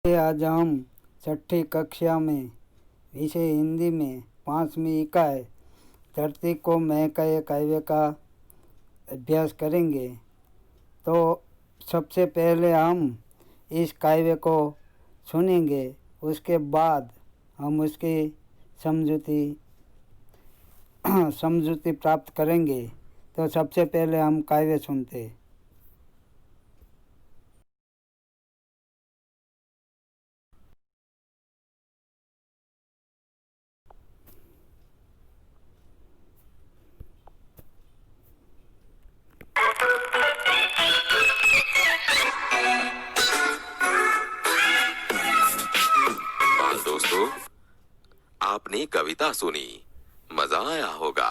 आज हम छठी कक्षा में विषय हिंदी में 5वीं इकाई धरती को महकाए काव्य का अभ्यास करेंगे। तो सबसे पहले हम इस काव्य को सुनेंगे, उसके बाद हम उसकी समझूती प्राप्त करेंगे। तो सबसे पहले हम काव्य सुनते। दोस्तों, आपने कविता सुनी, मजा आया होगा।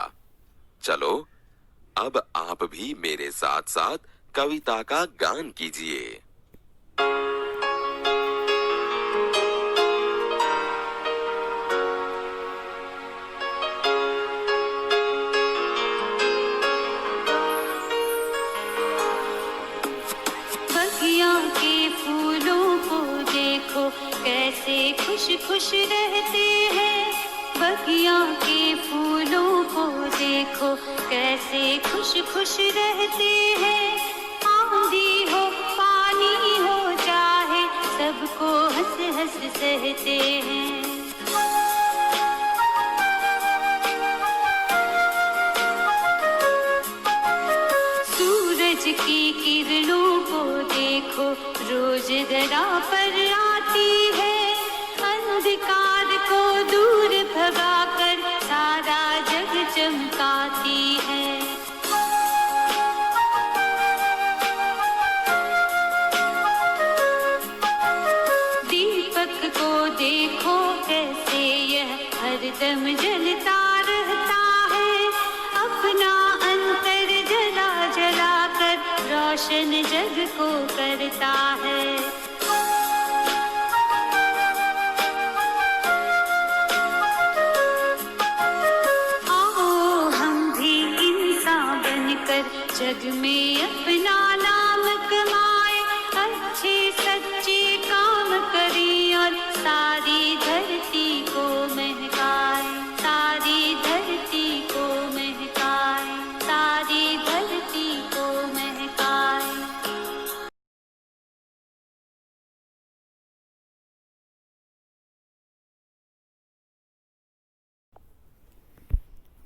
चलो अब आप भी मेरे साथ साथ कविता का गान कीजिए। बगिया के फूलों को देखो कैसे खुश खुश रहते हैं। बगिया के फूलों को देखो कैसे खुश खुश रहते हैं। आंधी हो पानी हो चाहे सबको हंस हंस सहते हैं। सूरज की किरणों को देखो रोज धरा पर आती है। अंधकार को दूर भगाकर सारा जग चमकाती है। दीपक को देखो कैसे यह हरदम जलता रहता है। अपना अंतर जला जला कर रोशन जग को करता है। आओ हम भी इंसान बनकर जग में अपना नाम कमाए। अच्छे सच्चे काम करें और सारी धरती को महकाए। सारी धरती को महकाए। सारी धरती को महकाए।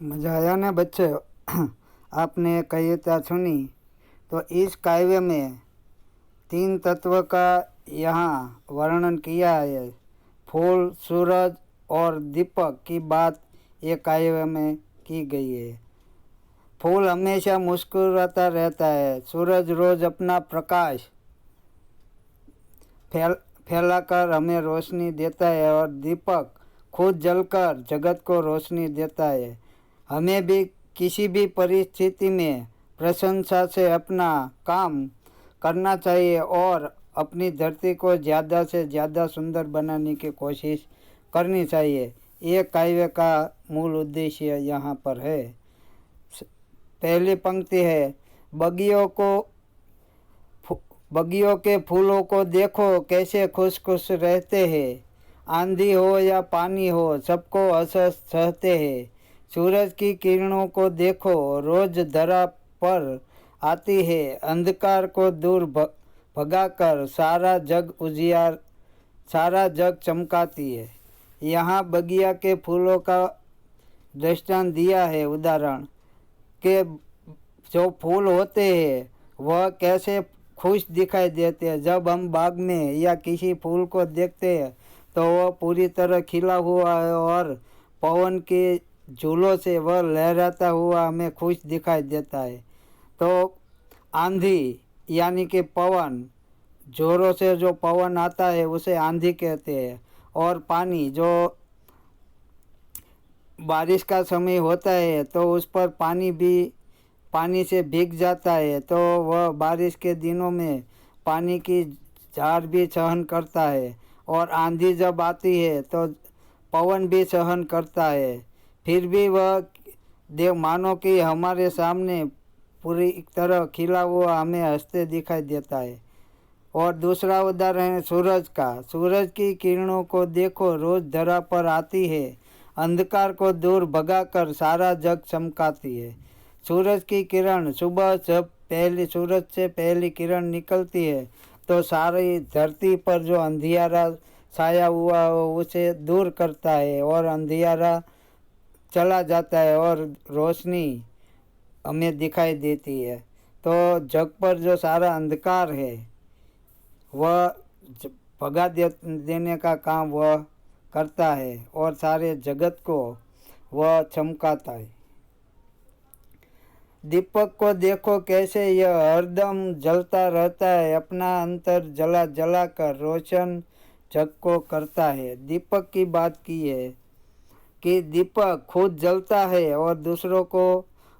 मज़ा आया ना बच्चे? आपने कविता सुनी। तो इस काव्य में 3 तत्व का यहाँ वर्णन किया है। फूल, सूरज और दीपक की बात ये काव्य में की गई है। फूल हमेशा मुस्कुराता रहता है। सूरज रोज अपना प्रकाश फैलाकर हमें रोशनी देता है और दीपक खुद जलकर जगत को रोशनी देता है। हमें भी किसी भी परिस्थिति में प्रशंसा से अपना काम करना चाहिए और अपनी धरती को ज़्यादा से ज़्यादा सुंदर बनाने की कोशिश करनी चाहिए। ये काव्य का मूल उद्देश्य यहाँ पर है। पहली पंक्ति है, बगियों के फूलों को देखो कैसे खुश खुश रहते हैं। आंधी हो या पानी हो सबको हंस हंस सहते हैं। सूरज की किरणों को देखो रोज धरा पर आती है। अंधकार को दूर भगाकर सारा जग चमकाती है। यहाँ बगिया के फूलों का दृष्टांत दिया है। उदाहरण के जो फूल होते हैं वह कैसे खुश दिखाई देते हैं। जब हम बाग में या किसी फूल को देखते हैं तो वह पूरी तरह खिला हुआ है और पवन के झूलों से वह लहराता हुआ हमें खुश दिखाई देता है। तो आंधी यानी कि पवन, जोरों से जो पवन आता है उसे आंधी कहते हैं। और पानी, जो बारिश का समय होता है तो उस पर पानी से भीग जाता है, तो वह बारिश के दिनों में पानी की झार भी सहन करता है। और आंधी जब आती है तो पवन भी सहन करता है। फिर भी वह मानो कि हमारे सामने पूरी तरह खिला हुआ हमें हंसते दिखाई देता है। और दूसरा उदाहरण है सूरज का। सूरज की किरणों को देखो, रोज धरा पर आती है, अंधकार को दूर भगाकर सारा जग चमकाती है। सूरज की किरण सुबह जब पहली सूरज से पहली किरण निकलती है तो सारी धरती पर जो अंधियारा छाया हुआ हो उसे दूर करता है और अंधियारा चला जाता है और रोशनी हमें दिखाई देती है। तो जग पर जो सारा अंधकार है वह भगा देने का काम वह करता है और सारे जगत को वह चमकाता है। दीपक को देखो कैसे यह हरदम जलता रहता है, अपना अंतर जला जला कर रोशन जग को करता है। दीपक की बात की है कि दीपक खुद जलता है और दूसरों को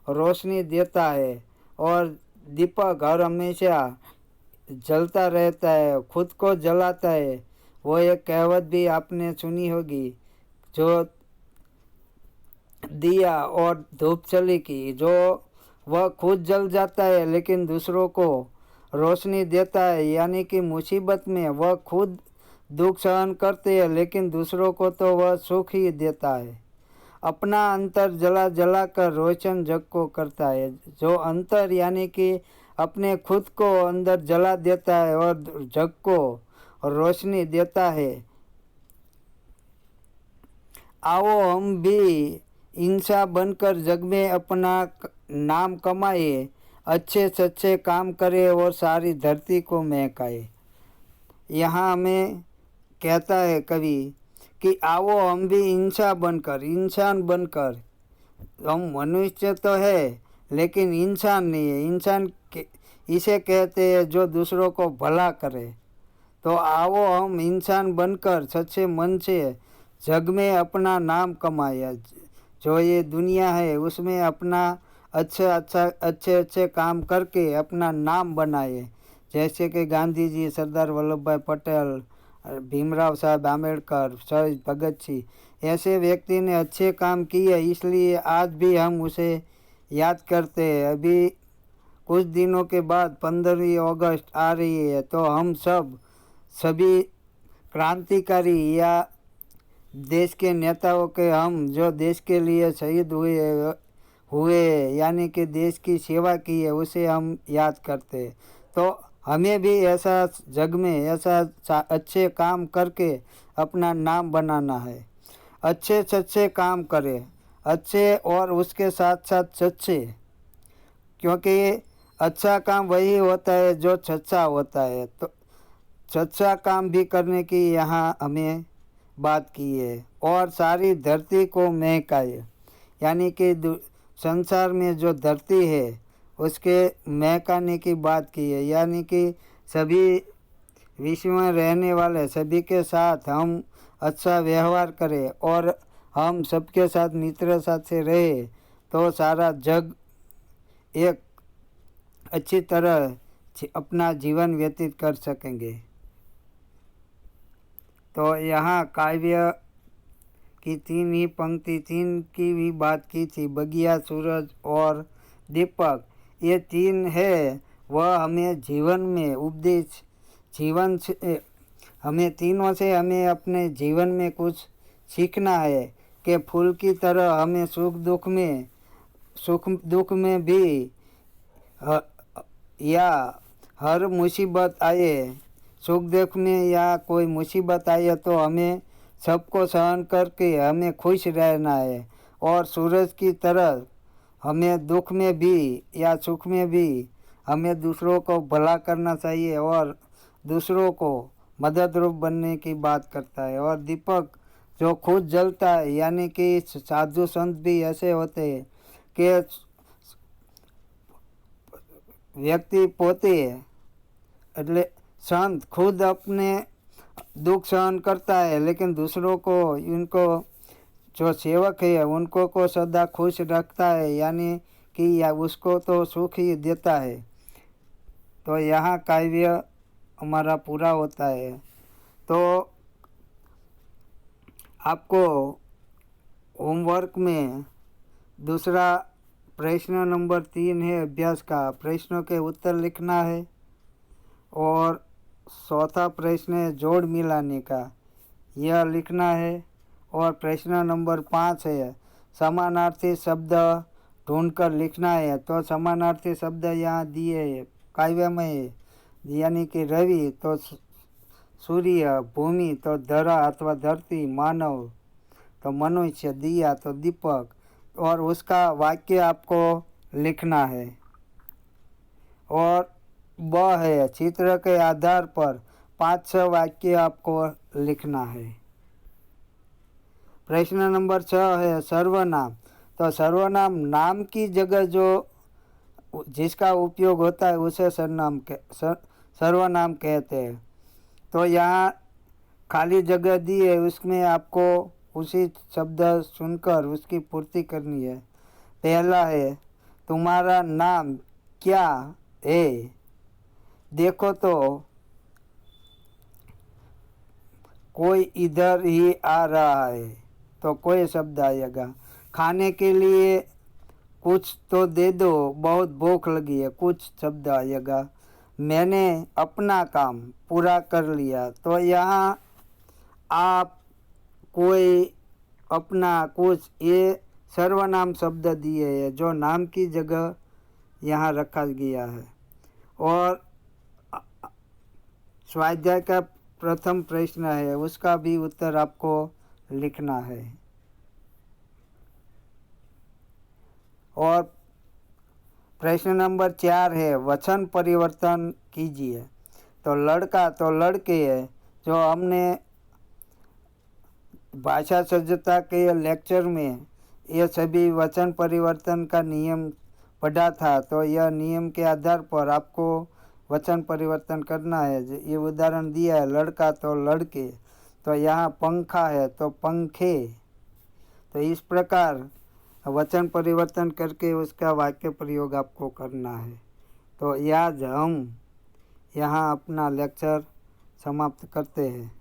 रोशनी देता है, और दीपक हर हमेशा जलता रहता है, खुद को जलाता है। वो एक कहावत भी आपने सुनी होगी, जो दिया और धूप चली की, जो वह खुद जल जाता है लेकिन दूसरों को रोशनी देता है, यानी कि मुसीबत में वह खुद दुख सहन करते हैं लेकिन दूसरों को तो वह सुख ही देता है। अपना अंतर जला जला कर रोशन जग को करता है। जो अंतर यानी कि अपने खुद को अंदर जला देता है और जग को रोशनी देता है। आओ हम भी इंसान बनकर जग में अपना नाम कमाए, अच्छे सच्चे काम करे और सारी धरती को महकाए। यहाँ हमें कहता है कवि कि आओ हम भी इंसान बनकर, हम मनुष्य तो है लेकिन इंसान नहीं है। इंसान इसे कहते हैं जो दूसरों को भला करे। तो आओ हम इंसान बनकर सच्चे मन से जग में अपना नाम कमाए। जो ये दुनिया है उसमें अपना अच्छे काम करके अपना नाम बनाए, जैसे कि गांधी जी, सरदार वल्लभ भाई पटेल, भीमराव साहब आम्बेडकर, शहीद भगत सिंह, ऐसे व्यक्ति ने अच्छे काम किए, इसलिए आज भी हम उसे याद करते हैं। अभी कुछ दिनों के बाद 15 अगस्त आ रही है, तो हम सभी क्रांतिकारी या देश के नेताओं के, हम जो देश के लिए शहीद हुए यानी कि देश की सेवा की है, उसे हम याद करते हैं। तो हमें भी ऐसा जग में ऐसा अच्छे काम करके अपना नाम बनाना है। अच्छे सच्चे काम करें, अच्छे और उसके साथ साथ सच्चे, क्योंकि अच्छा काम वही होता है जो सच्चा होता है। तो सच्चा काम भी करने की यहाँ हमें बात की है। और सारी धरती को महकाए, यानी कि संसार में जो धरती है उसके महकाने की बात की है, यानी कि सभी विश्व में रहने वाले सभी के साथ हम अच्छा व्यवहार करें और हम सबके साथ मित्रता से रहे, तो सारा जग एक अच्छी तरह अपना जीवन व्यतीत कर सकेंगे। तो यहाँ काव्य की 3 ही पंक्ति, 3 की भी बात की थी, बगिया, सूरज और दीपक। ये 3 है वह हमें जीवन में उपदेश, जीवन से हमें तीनों से हमें अपने जीवन में कुछ सीखना है कि फूल की तरह हमें सुख दुख में भी या हर मुसीबत आए, सुख दुख में या कोई मुसीबत आए तो हमें सबको सहन करके हमें खुश रहना है। और सूरज की तरह हमें दुख में भी या सुख में भी हमें दूसरों को भला करना चाहिए और दूसरों को मदद रूप बनने की बात करता है। और दीपक जो खुद जलता है, यानी कि साधु संत भी ऐसे होते हैं कि व्यक्ति पोते એટલે संत खुद अपने दुख सहन करता है लेकिन दूसरों को, इनको जो सेवक है उनको को सदा खुश रखता है, यानी कि या उसको तो सुख ही देता है। तो यहाँ काव्य हमारा पूरा होता है। तो आपको होमवर्क में दूसरा प्रश्न नंबर 3 है अभ्यास का, प्रश्नों के उत्तर लिखना है और चौथा प्रश्न है जोड़ मिलाने का, यह लिखना है। और प्रश्न नंबर 5 है समानार्थी शब्द ढूंढकर लिखना है। तो समानार्थी शब्द यहाँ दिए है, काव्य में है, यानी कि रवि तो सूर्य, भूमि तो धरा अथवा धरती, मानव तो मनुष्य, दिया तो दीपक, और उसका वाक्य आपको लिखना है। और ब है चित्र के आधार पर 5-6 वाक्य आपको लिखना है। प्रश्न नंबर 6 है सर्वनाम। तो सर्वनाम नाम की जगह जो जिसका उपयोग होता है उसे सर्वनाम कहते हैं। तो यहाँ खाली जगह दी है, उसमें आपको उसी शब्द सुनकर उसकी पूर्ति करनी है। पहला है तुम्हारा नाम क्या है। देखो तो कोई इधर ही आ रहा है, तो कोई शब्द आएगा। खाने के लिए कुछ तो दे दो, बहुत भूख लगी है, कुछ शब्द आएगा। मैंने अपना काम पूरा कर लिया, तो यहाँ आप, कोई, अपना, कुछ, ये सर्वनाम शब्द दिए हैं जो नाम की जगह यहाँ रखा गया है। और स्वाध्याय का प्रथम प्रश्न है, उसका भी उत्तर आपको लिखना है। और प्रश्न नंबर 4 है वचन परिवर्तन कीजिए। तो लड़का तो लड़के है, जो हमने भाषा सज्जता के लेक्चर में ये सभी वचन परिवर्तन का नियम पढ़ा था। तो यह नियम के आधार पर आपको वचन परिवर्तन करना है। ये उदाहरण दिया है, लड़का तो लड़के, तो यहाँ पंखा है तो पंखे। तो इस प्रकार वचन परिवर्तन करके उसका वाक्य प्रयोग आपको करना है। तो आज हम यहाँ अपना लेक्चर समाप्त करते हैं।